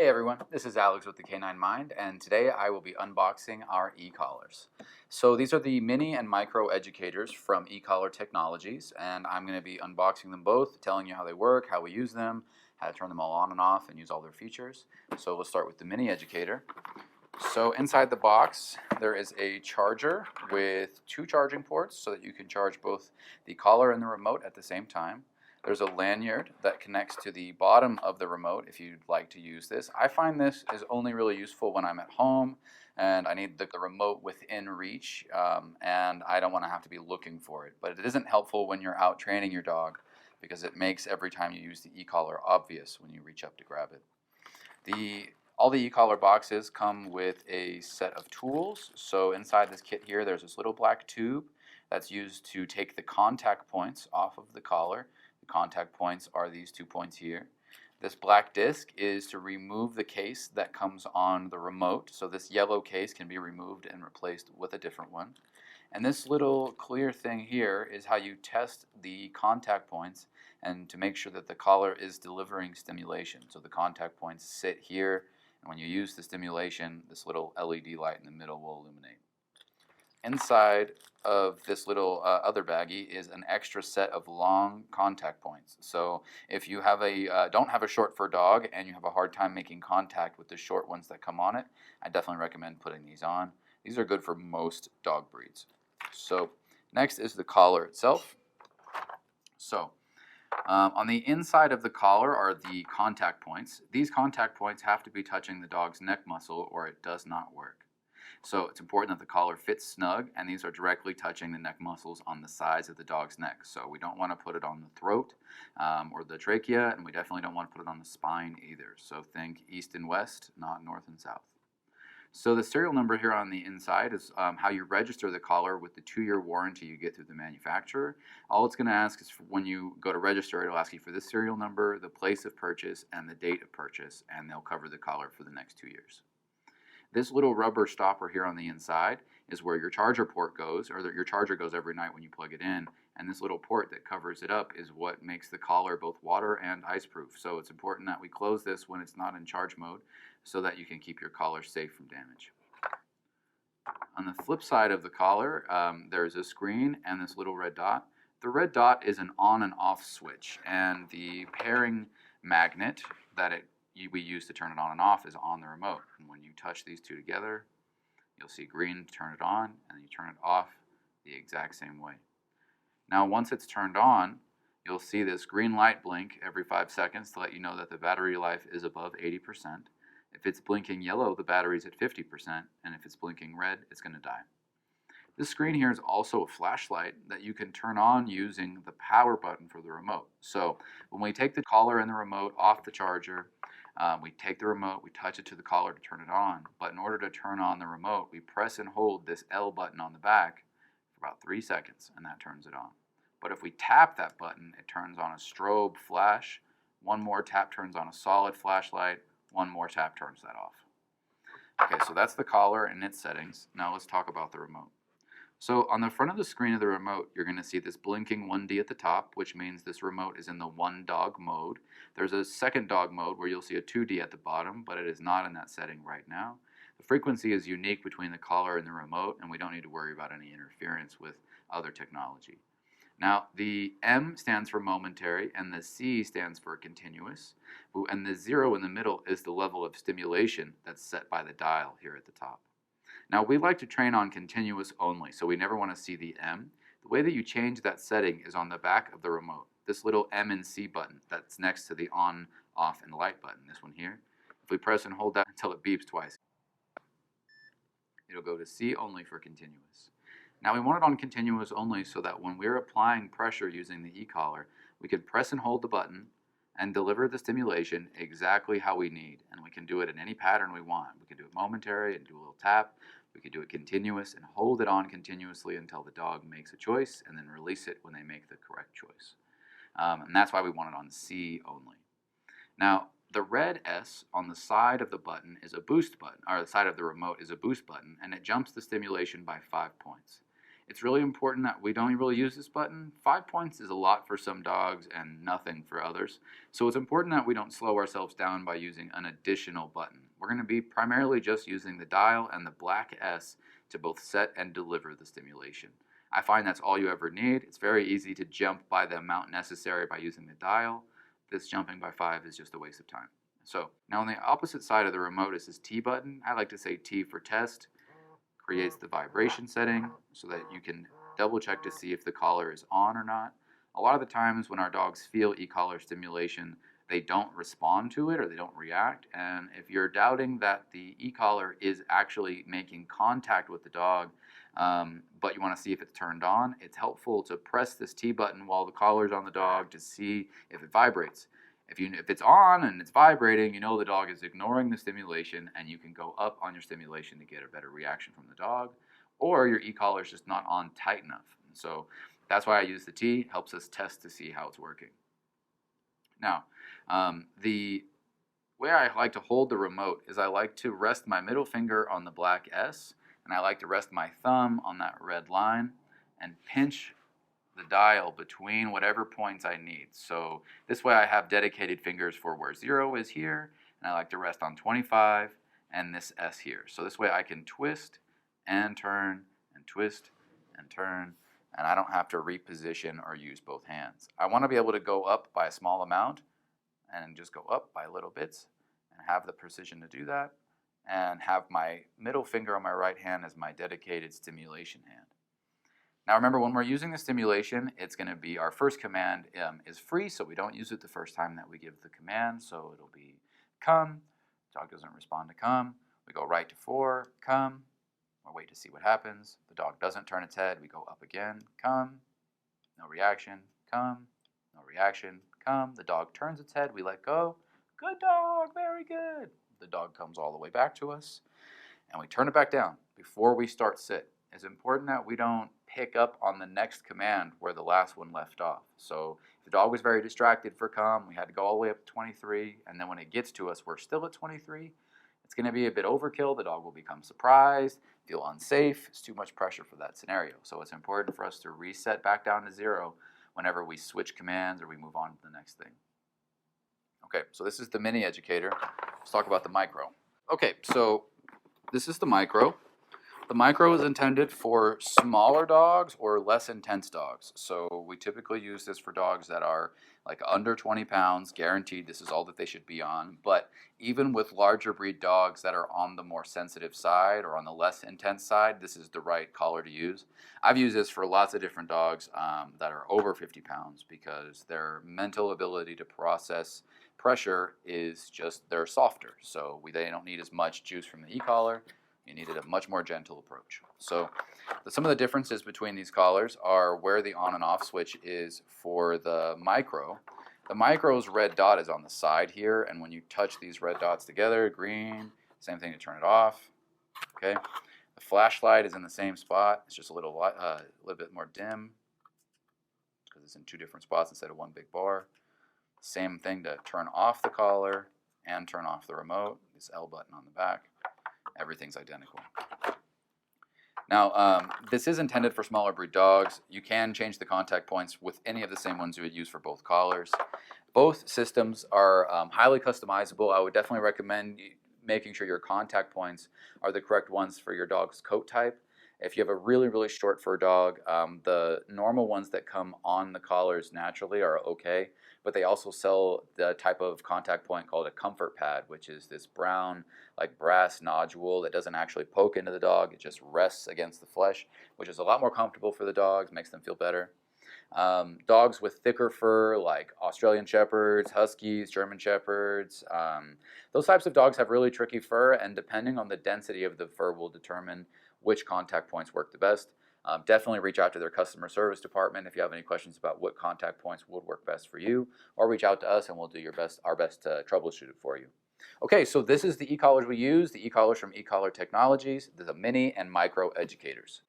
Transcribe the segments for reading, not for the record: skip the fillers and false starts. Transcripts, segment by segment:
Hey everyone, this is Alex with the Canine Mind, and today I will be unboxing our e-collars. So these are the mini and micro educators from Ecollar Technologies, and I'm going to be unboxing them both, telling you how they work, how we use them, how to turn them all on and off, and use all their features. So let's start with the mini educator. So inside the box, there is a charger with two charging ports so that you can charge both the collar and the remote at the same time. There's a lanyard that connects to the bottom of the remote if you'd like to use this. I find this is only really useful when I'm at home and I need the remote within reach, and I don't want to have to be looking for it. But it isn't helpful when you're out training your dog because it makes every time you use the e-collar obvious when you reach up to grab it. All the e-collar boxes come with a set of tools. So inside this kit here, there's this little black tube that's used to take the contact points off of the collar. The contact points are these 2 points here. This black disc is to remove the case that comes on the remote. So this yellow case can be removed and replaced with a different one. And this little clear thing here is how you test the contact points and to make sure that the collar is delivering stimulation. So the contact points sit here, and when you use the stimulation, this little LED light in the middle will illuminate. Inside of this little other baggie is an extra set of long contact points. So if you have don't have a short fur dog and you have a hard time making contact with the short ones that come on it, I definitely recommend putting these on. These are good for most dog breeds. So next is the collar itself. So on the inside of the collar are the contact points. These contact points have to be touching the dog's neck muscle or it does not work. So it's important that the collar fits snug, and these are directly touching the neck muscles on the sides of the dog's neck. So we don't want to put it on the throat or the trachea, and we definitely don't want to put it on the spine either. So think east and west, not north and south. So the serial number here on the inside is how you register the collar with the 2-year warranty you get through the manufacturer. All it's going to ask is when you go to register, it'll ask you for the serial number, the place of purchase, and the date of purchase, and they'll cover the collar for the next 2 years. This little rubber stopper here on the inside is where your charger port goes, or your charger goes every night when you plug it in, and this little port that covers it up is what makes the collar both water and ice proof. So it's important that we close this when it's not in charge mode so that you can keep your collar safe from damage. On the flip side of the collar, there's a screen and this little red dot. The red dot is an on and off switch, and the pairing magnet that we use to turn it on and off is on the remote. And when you touch these two together, you'll see green, turn it on, and then you turn it off the exact same way. Now once it's turned on, you'll see this green light blink every 5 seconds to let you know that the battery life is above 80%. If it's blinking yellow, the battery's at 50%, and if it's blinking red, it's going to die. This screen here is also a flashlight that you can turn on using the power button for the remote. So when we take the collar and the remote off the charger, we take the remote, we touch it to the collar to turn it on, but in order to turn on the remote, we press and hold this L button on the back for about 3 seconds, and that turns it on. But if we tap that button, it turns on a strobe flash. One more tap turns on a solid flashlight. One more tap turns that off. Okay, so that's the collar and its settings. Now let's talk about the remote. So on the front of the screen of the remote, you're going to see this blinking 1D at the top, which means this remote is in the 1-dog mode. There's a second dog mode where you'll see a 2D at the bottom, but it is not in that setting right now. The frequency is unique between the collar and the remote, and we don't need to worry about any interference with other technology. Now, the M stands for momentary, and the C stands for continuous, and the 0 in the middle is the level of stimulation that's set by the dial here at the top. Now, we like to train on continuous only, so we never want to see the M. The way that you change that setting is on the back of the remote. This little M and C button that's next to the on, off, and light button, this one here. If we press and hold that until it beeps twice, it'll go to C only for continuous. Now, we want it on continuous only so that when we're applying pressure using the e-collar, we can press and hold the button and deliver the stimulation exactly how we need. And we can do it in any pattern we want. We can do it momentary and do a little tap. We can do it continuous and hold it on continuously until the dog makes a choice and then release it when they make the correct choice. And that's why we want it on C only. Now, the red S on the side of the button is a boost button, or the side of the remote is a boost button, and it jumps the stimulation by 5 points. It's really important that we don't really use this button. 5 points is a lot for some dogs and nothing for others. So it's important that we don't slow ourselves down by using an additional button. We're going to be primarily just using the dial and the black S to both set and deliver the stimulation. I find that's all you ever need. It's very easy to jump by the amount necessary by using the dial. This jumping by 5 is just a waste of time. So now on the opposite side of the remote is this T button. I like to say T for test. Creates the vibration setting so that you can double check to see if the collar is on or not. A lot of the times when our dogs feel e-collar stimulation, they don't respond to it or they don't react. And if you're doubting that the e-collar is actually making contact with the dog, but you want to see if it's turned on, it's helpful to press this T button while the collar's on the dog to see if it vibrates. If it's on and it's vibrating, you know the dog is ignoring the stimulation, and you can go up on your stimulation to get a better reaction from the dog, or your e-collar is just not on tight enough. And so that's why I use the T. Helps us test to see how it's working. Now, the way I like to hold the remote is I like to rest my middle finger on the black S, and I like to rest my thumb on that red line and pinch the dial between whatever points I need. So this way I have dedicated fingers for where 0 is here, and I like to rest on 25 and this S here. So this way I can twist and turn and twist and turn, and I don't have to reposition or use both hands. I want to be able to go up by a small amount and just go up by little bits and have the precision to do that, and have my middle finger on my right hand as my dedicated stimulation hand. Now remember, when we're using the stimulation, it's going to be our first command is free, so we don't use it the first time that we give the command. So it'll be come. Dog doesn't respond to come. We go right to 4, come. Or wait to see what happens. The dog doesn't turn its head. We go up again, come. No reaction, come. No reaction, come. The dog turns its head. We let go. Good dog, very good. The dog comes all the way back to us, and we turn it back down before we start sit. It's important that we don't pick up on the next command where the last one left off. So if the dog was very distracted for come, we had to go all the way up to 23, and then when it gets to us, we're still at 23. It's going to be a bit overkill. The dog will become surprised, feel unsafe. It's too much pressure for that scenario. So it's important for us to reset back down to 0 whenever we switch commands or we move on to the next thing. Okay, so this is the miniEducator. Let's talk about the micro. Okay, so this is the micro. The micro is intended for smaller dogs or less intense dogs. So we typically use this for dogs that are like under 20 pounds, guaranteed this is all that they should be on. But even with larger breed dogs that are on the more sensitive side or on the less intense side, this is the right collar to use. I've used this for lots of different dogs that are over 50 pounds because their mental ability to process pressure is just, they're softer. So they don't need as much juice from the e-collar. You needed a much more gentle approach. So some of the differences between these collars are where the on and off switch is for the micro. The micro's red dot is on the side here, and when you touch these red dots together, green, same thing to turn it off. Okay. The flashlight is in the same spot. It's just a little bit more dim because it's in 2 different spots instead of 1 big bar. Same thing to turn off the collar and turn off the remote. This L button on the back. Everything's identical. Now, this is intended for smaller breed dogs. You can change the contact points with any of the same ones you would use for both collars. Both systems are highly customizable. I would definitely recommend making sure your contact points are the correct ones for your dog's coat type. If you have a really, really short fur dog, the normal ones that come on the collars naturally are okay, but they also sell the type of contact point called a comfort pad, which is this brown, like brass nodule that doesn't actually poke into the dog. It just rests against the flesh, which is a lot more comfortable for the dogs, makes them feel better. Dogs with thicker fur like Australian Shepherds, Huskies, German Shepherds, those types of dogs have really tricky fur, and depending on the density of the fur will determine which contact points work the best. Definitely reach out to their customer service department if you have any questions about what contact points would work best for you, or reach out to us and we'll do our best to troubleshoot it for you. Okay, so this is the e-collars we use, the e-collars from Ecollar Technologies, the mini and micro educators.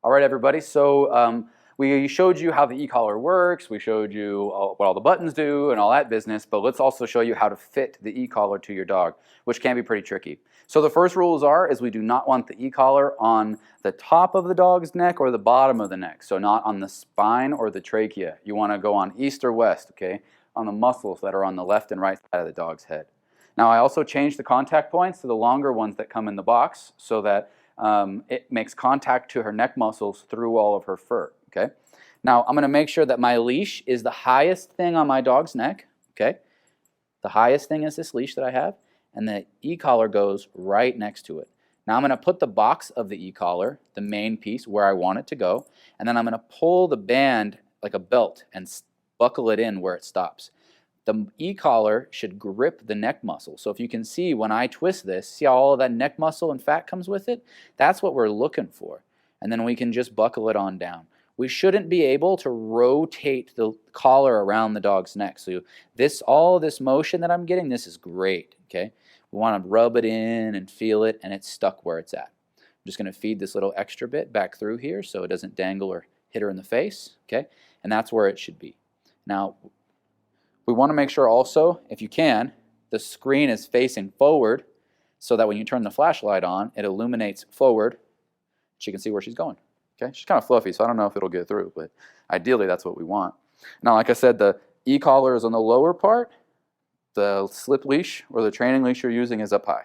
All right, everybody, so we showed you how the e-collar works, we showed you what all the buttons do and all that business, but let's also show you how to fit the e-collar to your dog, which can be pretty tricky. So the first rules is we do not want the e-collar on the top of the dog's neck or the bottom of the neck, so not on the spine or the trachea. You want to go on east or west, okay, on the muscles that are on the left and right side of the dog's head. Now I also changed the contact points to the longer ones that come in the box so that it makes contact to her neck muscles through all of her fur. Okay. Now I'm going to make sure that my leash is the highest thing on my dog's neck. Okay. The highest thing is this leash that I have, and the e-collar goes right next to it. Now I'm going to put the box of the e-collar, the main piece, where I want it to go, and then I'm going to pull the band like a belt and buckle it in where it stops. The e-collar should grip the neck muscle. So if you can see when I twist this, see how all of that neck muscle and fat comes with it? That's what we're looking for. And then we can just buckle it on down. We shouldn't be able to rotate the collar around the dog's neck. So all this motion that I'm getting, this is great. Okay, we want to rub it in and feel it, and it's stuck where it's at. I'm just going to feed this little extra bit back through here so it doesn't dangle or hit her in the face. Okay, and that's where it should be. Now, we want to make sure also, if you can, the screen is facing forward so that when you turn the flashlight on, it illuminates forward. She can see where she's going. Okay, she's kind of fluffy, so I don't know if it'll get through, but ideally that's what we want. Now, like I said, the e-collar is on the lower part. The slip leash or the training leash you're using is up high.